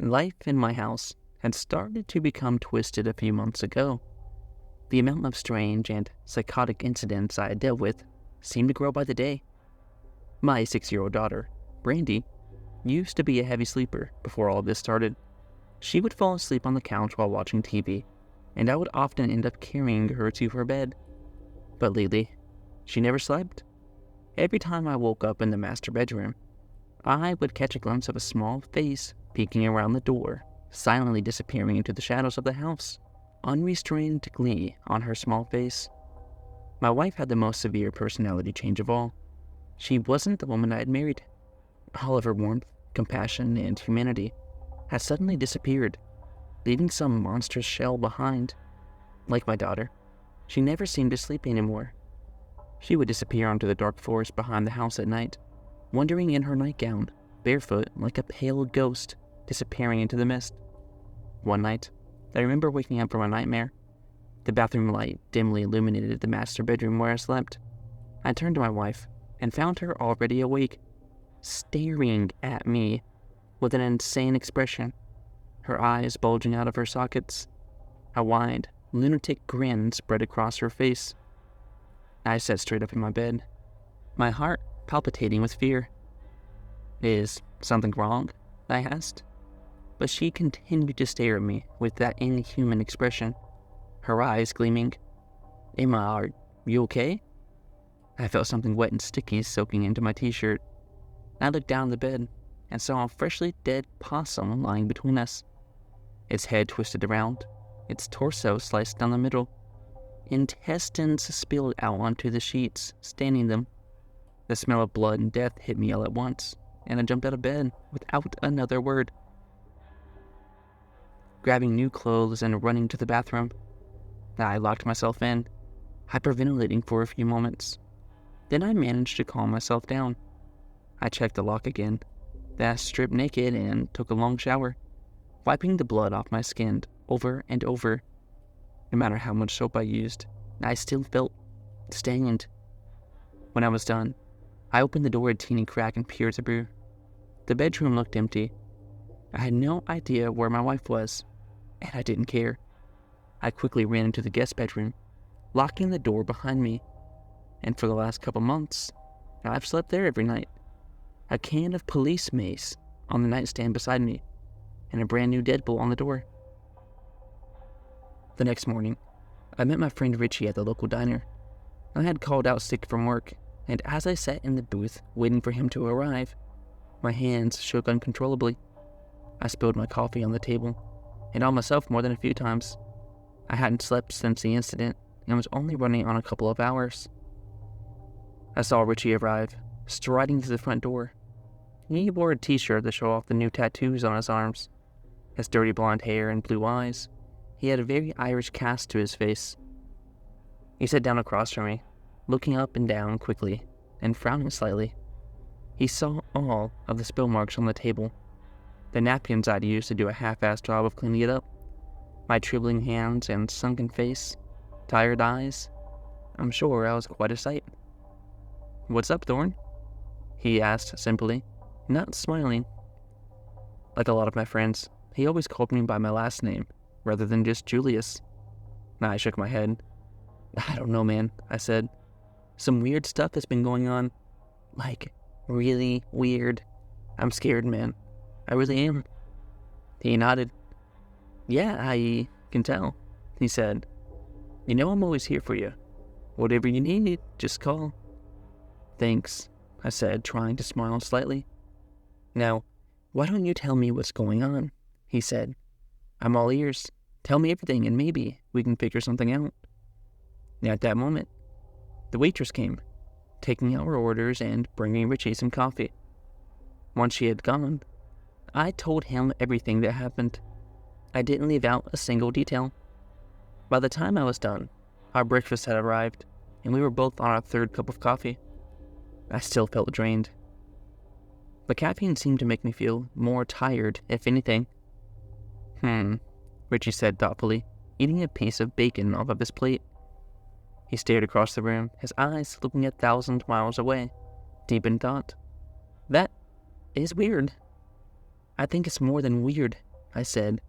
Life in my house had started to become twisted a few months ago. The amount of strange and psychotic incidents I had dealt with seemed to grow by the day. My 6-year-old daughter, Brandy, used to be a heavy sleeper before all of this started. She would fall asleep on the couch while watching TV, and I would often end up carrying her to her bed. But lately, she never slept. Every time I woke up in the master bedroom, I would catch a glimpse of a small face peeking around the door, silently disappearing into the shadows of the house. Unrestrained glee on her small face. My wife had the most severe personality change of all. She wasn't the woman I had married. All of her warmth, compassion, and humanity had suddenly disappeared, leaving some monstrous shell behind. Like my daughter, she never seemed to sleep anymore. She would disappear onto the dark forest behind the house at night, wandering in her nightgown, barefoot like a pale ghost, disappearing into the mist. One night, I remember waking up from a nightmare. The bathroom light dimly illuminated the master bedroom where I slept. I turned to my wife and found her already awake, staring at me with an insane expression, her eyes bulging out of her sockets. A wide, lunatic grin spread across her face. I sat straight up in my bed, my heart palpitating with fear. "Is something wrong?" I asked. But she continued to stare at me with that inhuman expression, her eyes gleaming. "Emma, are you okay?" I felt something wet and sticky soaking into my t-shirt. I looked down the bed and saw a freshly dead possum lying between us. Its head twisted around, its torso sliced down the middle. Intestines spilled out onto the sheets, staining them. The smell of blood and death hit me all at once, and I jumped out of bed without another word. Grabbing new clothes and running to the bathroom, I locked myself in, hyperventilating for a few moments. Then I managed to calm myself down. I checked the lock again, then I stripped naked and took a long shower, wiping the blood off my skin over and over. No matter how much soap I used, I still felt stained. When I was done, I opened the door a teeny crack and peered through. The bedroom looked empty. I had no idea where my wife was, and I didn't care. I quickly ran into the guest bedroom, locking the door behind me, and for the last couple months, I've slept there every night. A can of police mace on the nightstand beside me, and a brand new deadbolt on the door. The next morning, I met my friend Richie at the local diner. I had called out sick from work, and as I sat in the booth waiting for him to arrive, my hands shook uncontrollably. I spilled my coffee on the table, and on myself more than a few times. I hadn't slept since the incident, and was only running on a couple of hours. I saw Richie arrive, striding to the front door. He wore a t-shirt to show off the new tattoos on his arms. His dirty blonde hair and blue eyes. He had a very Irish cast to his face. He sat down across from me, looking up and down quickly, and frowning slightly. He saw all of the spill marks on the table, the napkins I'd used to do a half-assed job of cleaning it up, my trembling hands and sunken face, tired eyes. I'm sure I was quite a sight. "What's up, Thorn?" he asked simply, not smiling. Like a lot of my friends, he always called me by my last name, rather than just Julius. I shook my head. "I don't know, man," I said. "Some weird stuff has been going on. Like, really weird. I'm scared, man. I really am." He nodded. "Yeah, I can tell," he said. "You know I'm always here for you. Whatever you need, just call." "Thanks," I said, trying to smile slightly. "Now, why don't you tell me what's going on?" he said. "I'm all ears. Tell me everything and maybe we can figure something out." At that moment, the waitress came, taking our orders and bringing Richie some coffee. Once she had gone, I told him everything that happened. I didn't leave out a single detail. By the time I was done, our breakfast had arrived, and we were both on our third cup of coffee. I still felt drained. The caffeine seemed to make me feel more tired, if anything. Richie said thoughtfully, eating a piece of bacon off of his plate. He stared across the room, his eyes looking 1,000 miles away, deep in thought. "That is weird. I think it's more than weird. I said.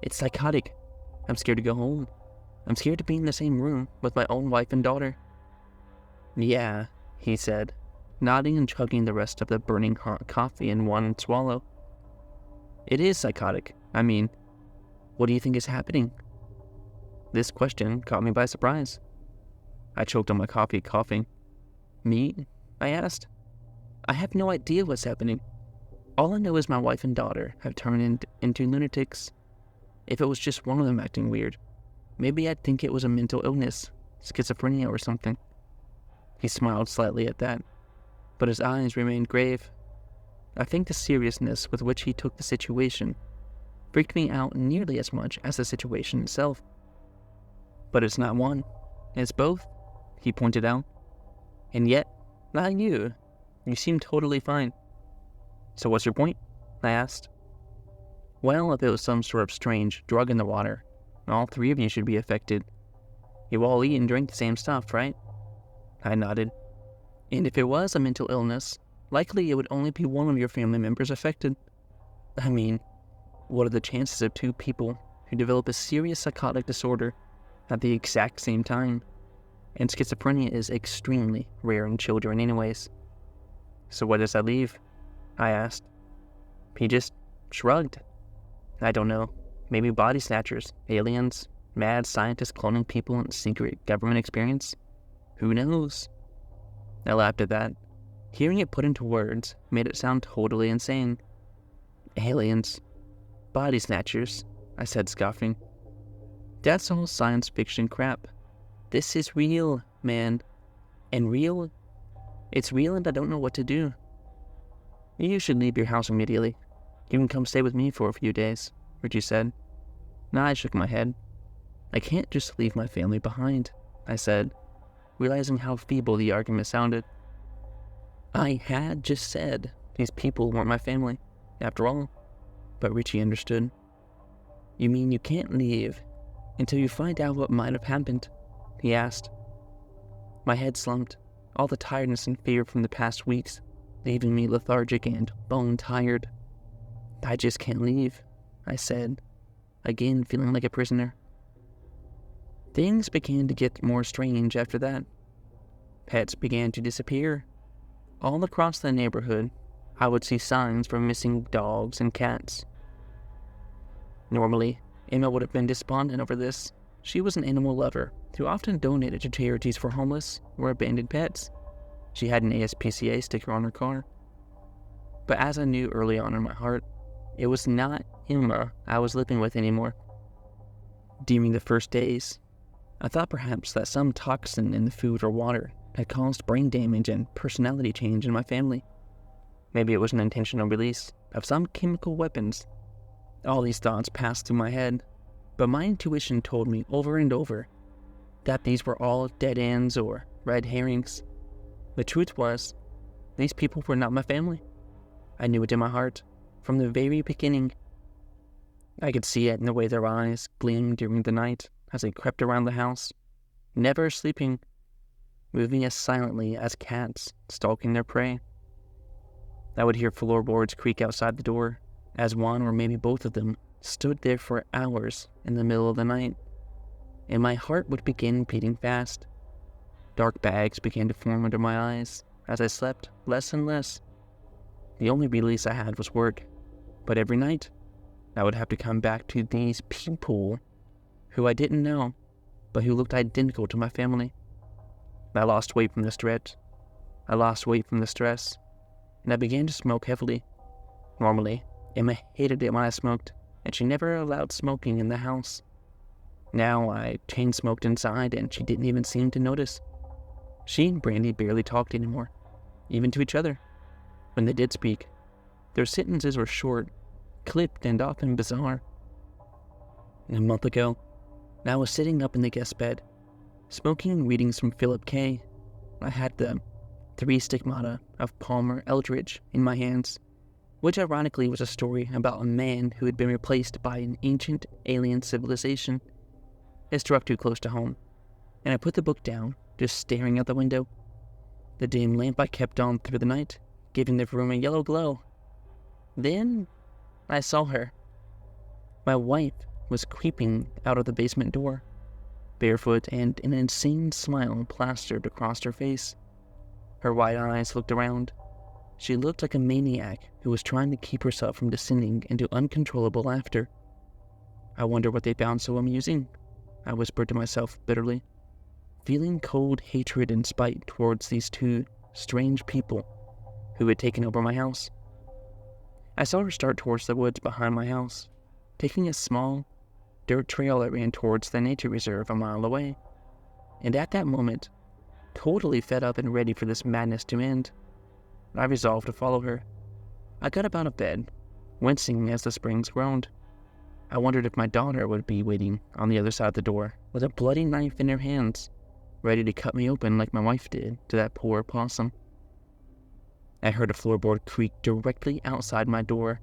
It's psychotic. I'm scared to go home. I'm scared to be in the same room with my own wife and daughter. Yeah, he said, nodding and chugging the rest of the burning hot coffee in one swallow. It is psychotic. I mean, what do you think is happening? This question caught me by surprise. I choked on my coffee, coughing. Me? I asked. I have no idea what's happening. All I know is my wife and daughter have turned into lunatics. If it was just one of them acting weird, maybe I'd think it was a mental illness, schizophrenia or something. He smiled slightly at that, but his eyes remained grave. I think the seriousness with which he took the situation freaked me out nearly as much as the situation itself. But it's not one, it's both, he pointed out. And yet, not you. You seem totally fine. So what's your point? I asked. Well, if it was some sort of strange drug in the water, all three of you should be affected. You all eat and drink the same stuff, right? I nodded. And if it was a mental illness, likely it would only be one of your family members affected. I mean, what are the chances of two people who develop a serious psychotic disorder at the exact same time? And schizophrenia is extremely rare in children anyways. So what does that leave? I asked. He just shrugged. I don't know. Maybe body snatchers, aliens, mad scientists cloning people in secret government experience? Who knows? I laughed at that. Hearing it put into words made it sound totally insane. Aliens. Body snatchers, I said, scoffing. That's all science fiction crap. This is real, man. And real? It's real and I don't know what to do. You should leave your house immediately. You can come stay with me for a few days, Richie said. I shook my head. I can't just leave my family behind, I said, realizing how feeble the argument sounded. I had just said these people weren't my family, after all. But Richie understood. You mean you can't leave until you find out what might have happened? He asked. My head slumped, all the tiredness and fear from the past weeks, leaving me lethargic and bone-tired. I just can't leave, I said, again feeling like a prisoner. Things began to get more strange after that. Pets began to disappear. All across the neighborhood, I would see signs for missing dogs and cats. Normally, Emma would have been despondent over this. She was an animal lover who often donated to charities for homeless or abandoned pets. She had an ASPCA sticker on her car. But as I knew early on in my heart, it was not Emma I was living with anymore. During the first days, I thought perhaps that some toxin in the food or water had caused brain damage and personality change in my family. Maybe it was an intentional release of some chemical weapons. All these thoughts passed through my head, but my intuition told me over and over that these were all dead ends or red herrings. The truth was, these people were not my family. I knew it in my heart, from the very beginning. I could see it in the way their eyes gleamed during the night as they crept around the house, never sleeping, moving as silently as cats stalking their prey. I would hear floorboards creak outside the door, as one or maybe both of them stood there for hours in the middle of the night, and my heart would begin beating fast. Dark bags began to form under my eyes as I slept less and less. The only release I had was work, but every night I would have to come back to these people who I didn't know, but who looked identical to my family. I lost weight from the stress. And I began to smoke heavily. Normally, Emma hated it when I smoked, and she never allowed smoking in the house. Now I chain smoked inside, and she didn't even seem to notice. She and Brandy barely talked anymore, even to each other. When they did speak, their sentences were short, clipped, and often bizarre. A month ago, I was sitting up in the guest bed, smoking and reading some Philip K. I had the 3 stigmata of Palmer Eldritch in my hands, which ironically was a story about a man who had been replaced by an ancient alien civilization. It struck too close to home, and I put the book down, just staring out the window. The dim lamp I kept on through the night, giving the room a yellow glow. Then I saw her. My wife was creeping out of the basement door, barefoot and an insane smile plastered across her face. Her wide eyes looked around. She looked like a maniac who was trying to keep herself from descending into uncontrollable laughter. I wonder what they found so amusing, I whispered to myself bitterly, feeling cold hatred and spite towards these two strange people who had taken over my house. I saw her start towards the woods behind my house, taking a small dirt trail that ran towards the nature reserve a mile away. And at that moment, totally fed up and ready for this madness to end, I resolved to follow her. I got up out of bed, wincing as the springs groaned. I wondered if my daughter would be waiting on the other side of the door with a bloody knife in her hands, ready to cut me open like my wife did to that poor possum. I heard a floorboard creak directly outside my door,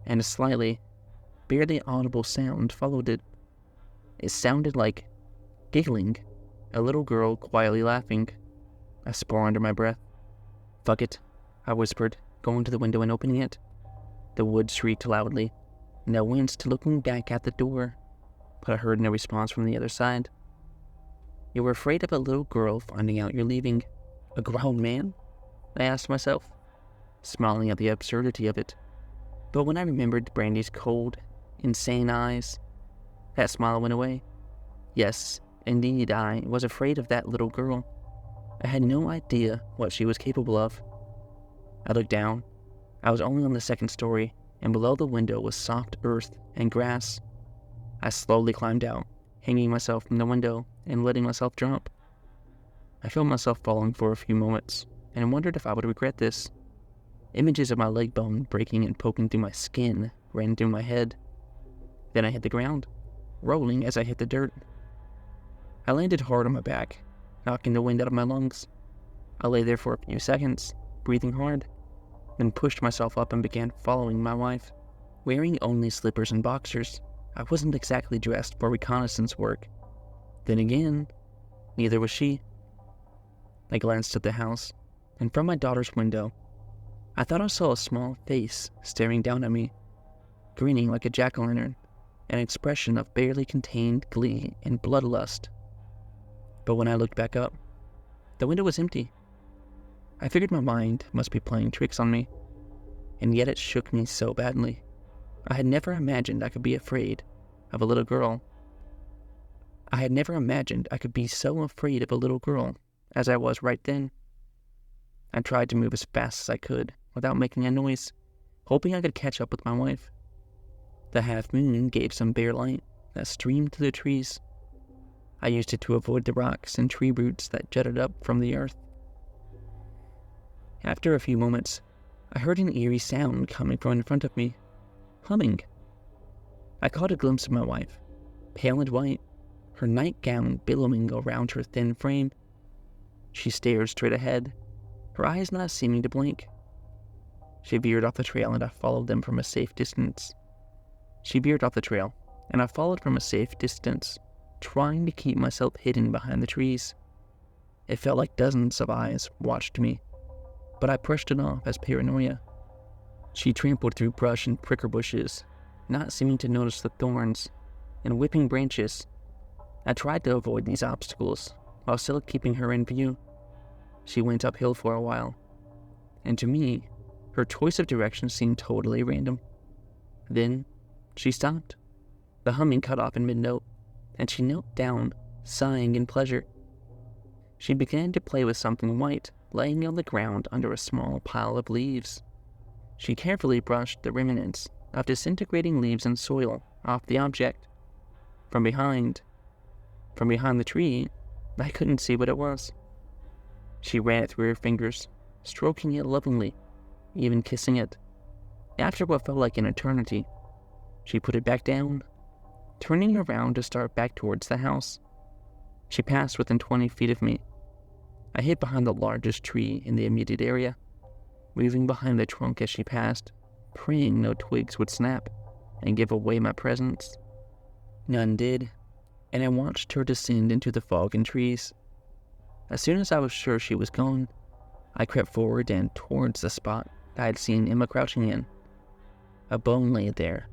and a slightly, barely audible sound followed it. It sounded like giggling, a little girl quietly laughing. I swore under my breath. "Fuck it," I whispered, going to the window and opening it. The wood shrieked loudly, and I winced, looking back at the door, but I heard no response from the other side. "You were afraid of a little girl finding out you're leaving a grown man?" I asked myself, smiling at the absurdity of it. But when I remembered Brandy's cold, insane eyes, that smile went away. Yes, indeed, I was afraid of that little girl. I had no idea what she was capable of. I looked down. I was only on the second story, and below the window was soft earth and grass. I slowly climbed out, hanging myself from the window and letting myself drop. I felt myself falling for a few moments, and wondered if I would regret this. Images of my leg bone breaking and poking through my skin ran through my head. Then I hit the ground, rolling as I hit the dirt. I landed hard on my back, knocking the wind out of my lungs. I lay there for a few seconds, breathing hard, then pushed myself up and began following my wife. Wearing only slippers and boxers, I wasn't exactly dressed for reconnaissance work. Then again, neither was she. I glanced at the house, and from my daughter's window, I thought I saw a small face staring down at me, grinning like a jack-o'-lantern, an expression of barely contained glee and bloodlust. But when I looked back up, the window was empty. I figured my mind must be playing tricks on me, and yet it shook me so badly. I had never imagined I could be afraid of a little girl. I had never imagined I could be so afraid of a little girl as I was right then. I tried to move as fast as I could without making a noise, hoping I could catch up with my wife. The half moon gave some bare light that streamed through the trees. I used it to avoid the rocks and tree roots that jutted up from the earth. After a few moments, I heard an eerie sound coming from in front of me, humming. I caught a glimpse of my wife, pale and white, her nightgown billowing around her thin frame. She stared straight ahead, her eyes not seeming to blink. She veered off the trail and I followed from a safe distance, trying to keep myself hidden behind the trees. It felt like dozens of eyes watched me, but I brushed it off as paranoia. She trampled through brush and pricker bushes, not seeming to notice the thorns and whipping branches. I tried to avoid these obstacles while still keeping her in view. She went uphill for a while, and to me, her choice of direction seemed totally random. Then, she stopped. The humming cut off in mid-note, and she knelt down, sighing in pleasure. She began to play with something white laying on the ground under a small pile of leaves. She carefully brushed the remnants of disintegrating leaves and soil off the object. From behind the tree, I couldn't see what it was. She ran it through her fingers, stroking it lovingly, even kissing it. After what felt like an eternity, she put it back down, turning around to start back towards the house. She passed within 20 feet of me. I hid behind the largest tree in the immediate area, moving behind the trunk as she passed, praying no twigs would snap and give away my presence. None did, and I watched her descend into the fog and trees. As soon as I was sure she was gone, I crept forward and towards the spot I had seen Emma crouching in. A bone lay there,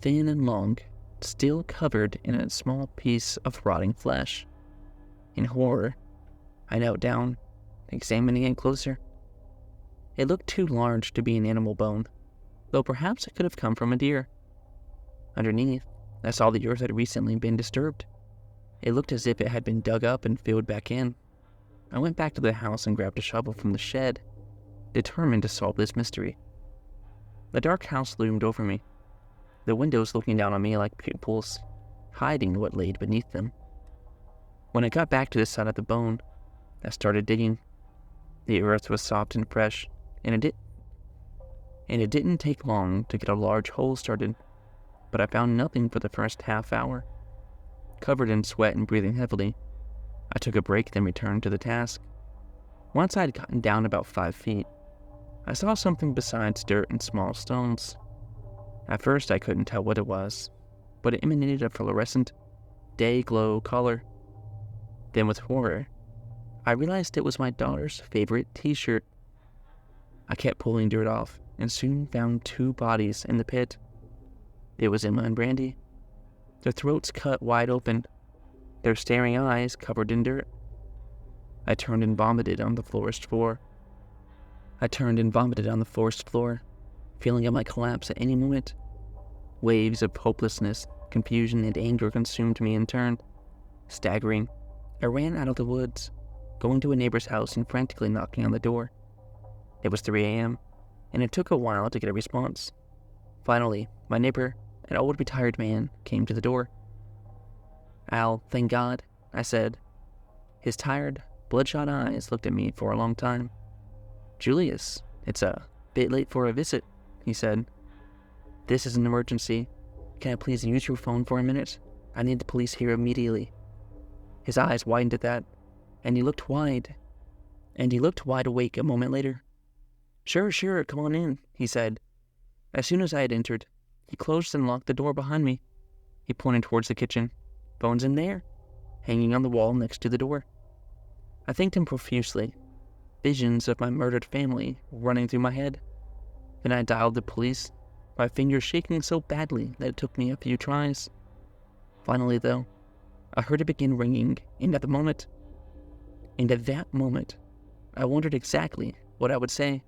thin and long, still covered in a small piece of rotting flesh. In horror, I knelt down, examining it closer. It looked too large to be an animal bone, though perhaps it could have come from a deer. Underneath, I saw the earth had recently been disturbed. It looked as if it had been dug up and filled back in. I went back to the house and grabbed a shovel from the shed, determined to solve this mystery. The dark house loomed over me, the windows looking down on me like pupils, hiding what lay beneath them. When I got back to the side of the bone, I started digging. The earth was soft and fresh, and it didn't take long to get a large hole started, but I found nothing for the first half hour. Covered in sweat and breathing heavily, I took a break, then returned to the task. Once I had gotten down about 5 feet, I saw something besides dirt and small stones. At first I couldn't tell what it was, but it emanated a fluorescent, day-glow color. Then with horror, I realized it was my daughter's favorite t-shirt. I kept pulling dirt off and soon found 2 bodies in the pit. It was Emma and Brandy, their throats cut wide open, their staring eyes covered in dirt. I turned and vomited on the forest floor, feeling I might collapse at any moment. Waves of hopelessness, confusion, and anger consumed me in turn. Staggering, I ran out of the woods, going to a neighbor's house and frantically knocking on the door. It was 3 a.m., and it took a while to get a response. Finally, my neighbor, an old retired man, came to the door. "Al, thank God," I said. His tired, bloodshot eyes looked at me for a long time. "Julius, it's a bit late for a visit," he said. "This is an emergency. Can I please use your phone for a minute? I need the police here immediately." His eyes widened at that, and he looked wide awake a moment later. Sure, come on in," he said. As soon as I had entered, he closed and locked the door behind me. He pointed towards the kitchen. "Phone's in there, hanging on the wall next to the door." I thanked him profusely. Visions of my murdered family were running through my head. Then I dialed the police, my fingers shaking so badly that it took me a few tries. Finally, though, I heard it begin ringing, and at that moment, I wondered exactly what I would say.